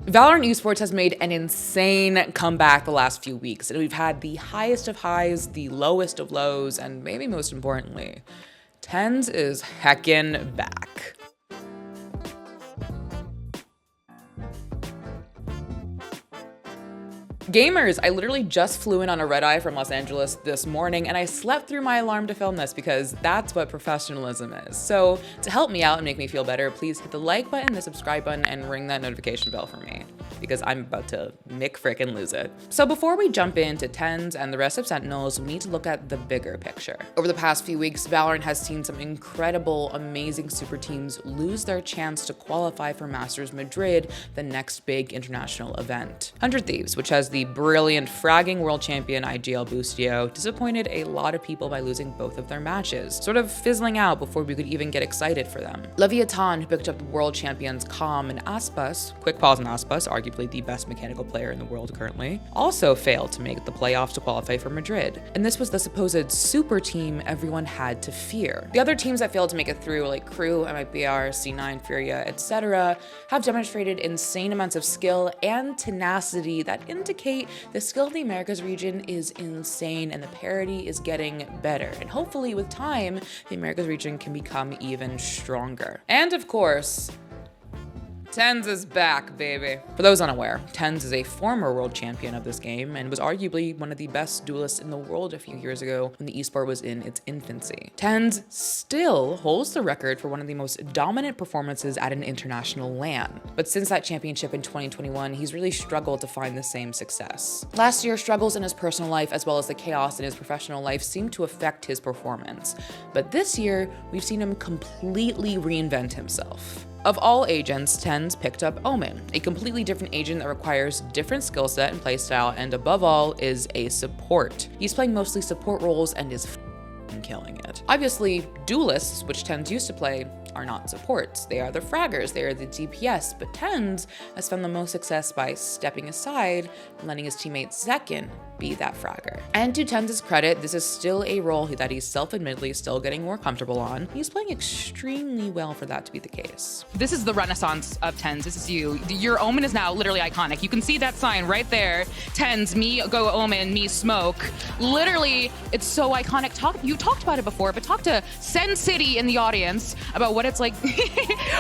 VALORANT esports has made an insane comeback the last few weeks, and we've had the highest of highs, the lowest of lows, and maybe most importantly, TenZ is heckin' back. Gamers, I literally just flew in on a red eye from Los Angeles this morning, and I slept through my alarm to film this because that's what professionalism is. So to help me out and make me feel better, please hit the like button, the subscribe button, and ring that notification bell for me, because I'm about to frickin' lose it. So before we jump into TenZ and the rest of Sentinels, we need to look at the bigger picture. Over the past few weeks, VALORANT has seen some incredible, amazing super teams lose their chance to qualify for Masters Madrid, the next big international event. 100 Thieves, which has the brilliant fragging world champion IGL Boostio, disappointed a lot of people by losing both of their matches, sort of fizzling out before we could even get excited for them. Leviathan, who picked up the world champions Calm and Aspas, quick pause on Aspas, arguably the best mechanical player in the world currently, also failed to make the playoffs to qualify for Madrid. And this was the supposed super team everyone had to fear. The other teams that failed to make it through, like Crew, MIBR, C9, Furia, etc., have demonstrated insane amounts of skill and tenacity that indicate the skill of the Americas region is insane and the parity is getting better. And hopefully with time, the Americas region can become even stronger. And of course, TenZ is back, baby. For those unaware, TenZ is a former world champion of this game and was arguably one of the best duelists in the world a few years ago when the esport was in its infancy. TenZ still holds the record for one of the most dominant performances at an international LAN. But since that championship in 2021, he's really struggled to find the same success. Last year, struggles in his personal life as well as the chaos in his professional life seemed to affect his performance. But this year, we've seen him completely reinvent himself. Of all agents, TenZ picked up Omen, a completely different agent that requires different skill set and playstyle, and above all, is a support. He's playing mostly support roles and is killing it. Obviously, duelists, which TenZ used to play, are not supports. They are the fraggers, they are the DPS, but TenZ has found the most success by stepping aside and letting his teammate Zekin be that fragger. And to TenZ's credit, this is still a role that he's self-admittedly still getting more comfortable on. He's playing extremely well for that to be the case. This is the renaissance of TenZ. This is you. Your Omen is now literally iconic. You can see that sign right there. TenZ, me go Omen, me smoke. Literally, it's so iconic. You talked about it before, but talk to Sen City in the audience about what it's like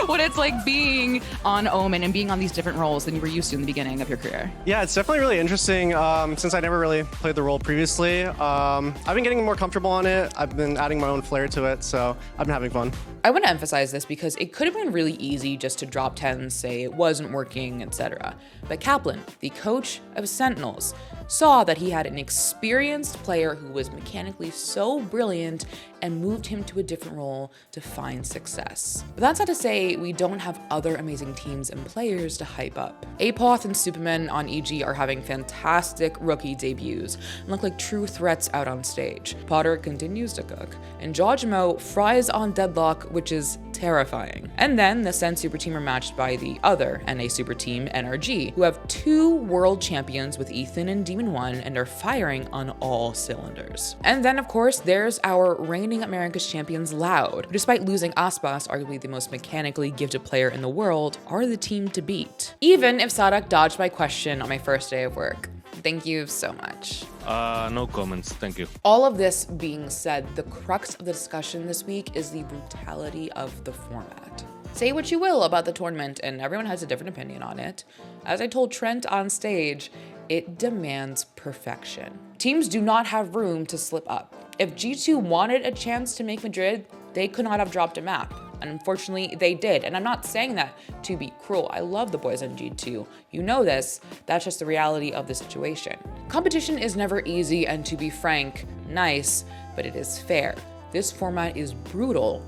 what it's like being on Omen and being on these different roles than you were used to in the beginning of your career. Yeah, it's definitely really interesting. Since I never really played the role previously, I've been getting more comfortable on it. I've been adding my own flair to it, so I've been having fun. I want to emphasize this because it could have been really easy just to drop TenZ, say it wasn't working, etc. But Kaplan, the coach of Sentinels, saw that he had an experienced player who was mechanically so brilliant and moved him to a different role to find success. But that's not to say we don't have other amazing teams and players to hype up. Apoth and Superman on EG are having fantastic rookie debuts and look like true threats out on stage. Potter continues to cook, and Jojimo fries on Deadlock, which is terrifying. And then the Sen super team are matched by the other NA super team, NRG, who have 2 world champions with Ethan and Demon One and are firing on all cylinders. And then of course there's our reigning America's champions Loud, who despite losing Aspas, arguably the most mechanically gifted player in the world, are the team to beat. Even if Sadak dodged my question on my first day of work. Thank you so much. No comments, thank you. All of this being said, the crux of the discussion this week is the brutality of the format. Say what you will about the tournament, and everyone has a different opinion on it. As I told Trent on stage, it demands perfection. Teams do not have room to slip up. If G2 wanted a chance to make Madrid, they could not have dropped a map. And unfortunately, they did. And I'm not saying that to be cruel. I love the boys on G2. You know this. That's just the reality of the situation. Competition is never easy, and to be frank, nice, but it is fair. This format is brutal,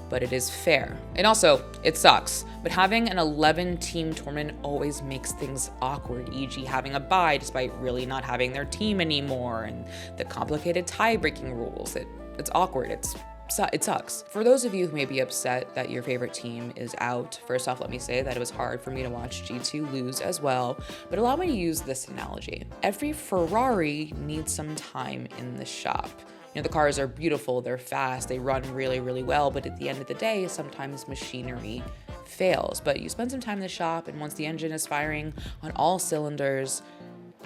but it is fair. And also, it sucks, but having an 11-team tournament always makes things awkward, e.g. having a bye despite really not having their team anymore, and the complicated tie-breaking rules. It's awkward. It sucks. For those of you who may be upset that your favorite team is out, first off, let me say that it was hard for me to watch G2 lose as well, but allow me to use this analogy. Every Ferrari needs some time in the shop. You know, the cars are beautiful, they're fast, they run really, really well, but at the end of the day, sometimes machinery fails. But you spend some time in the shop, and once the engine is firing on all cylinders,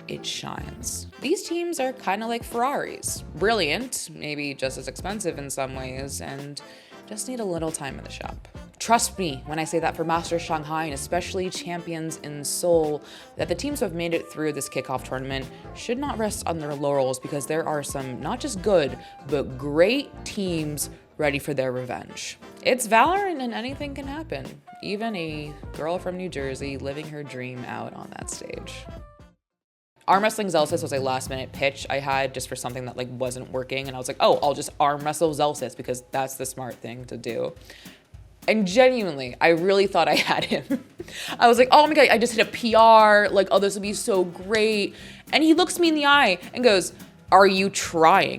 it shines. These teams are kind of like Ferraris. Brilliant, maybe just as expensive in some ways, and just need a little time in the shop. Trust me when I say that for Masters Shanghai, and especially Champions in Seoul, that the teams who have made it through this kickoff tournament should not rest on their laurels, because there are some not just good, but great teams ready for their revenge. It's Valorant and anything can happen. Even a girl from New Jersey living her dream out on that stage. Arm wrestling Zelsis was a last minute pitch I had just for something that like wasn't working, and I was like, oh, I'll just arm wrestle Zelsis because that's the smart thing to do. And genuinely, I really thought I had him. I was like, oh my God, I just hit a PR, like, oh, this would be so great. And he looks me in the eye and goes, are you trying?